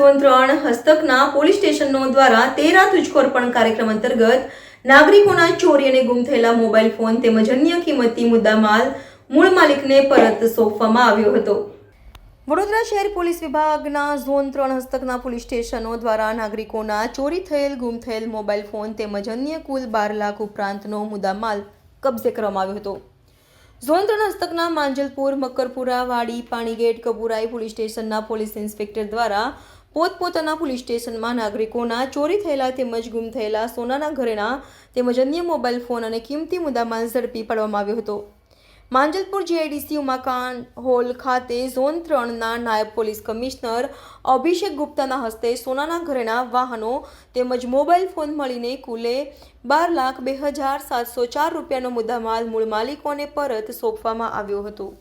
Zone 3 હસ્તકના police સ્ટેશનો દ્વારા 13 તુજકો અર્પણ કાર્યક્રમ અંતર્ગત નાગરિકોના ચોરી અને ગુમ થયેલા મોબાઈલ ફોન તેમજ અન્ય કિંમતી મુદ્દામાલ મૂળ માલિકને પરત સોંપવામાં આવ્યો હતો। વડોદરા શહેર પોલીસ વિભાગના ઝોન 3 હસ્તકના પોલીસ સ્ટેશનો દ્વારા નાગરિકોના ચોરી થયેલ ગુમ થયેલ મોબાઈલ ફોન તેમજ અન્ય કુલ 12 લાખ ઉપરાંતનો મુદ્દામાલ કબજે કરવામાં આવ્યો હતો। ઝોન 3 હસ્તકના માંજલપુર, મકરપુરા, વાડી, પાણીગેટ, કબુરાઈ પોલીસ સ્ટેશનના પોલીસ ઇન્સ્પેક્ટર દ્વારા પોતપોતાના પોલીસ સ્ટેશનમાં નાગરિકોના ચોરી થયેલા તેમજ ગુમ થયેલા સોનાના ઘરેણા તેમજ અન્ય મોબાઈલ ફોન અને કિંમતી મુદ્દામાલ ઝડપી પાડવામાં આવ્યો હતો। માંજલપુર જીઆઈડીસી ઉમાકાંડ હોલ ખાતે ઝોન 3ના નાયબ પોલીસ કમિશનર અભિષેક ગુપ્તાના હસ્તે સોનાના ઘરેણા, વાહનો તેમજ મોબાઈલ ફોન મળીને કુલે 12,02,704 રૂપિયાનો મુદ્દામાલ મૂળ માલિકોને પરત સોંપવામાં આવ્યો હતો।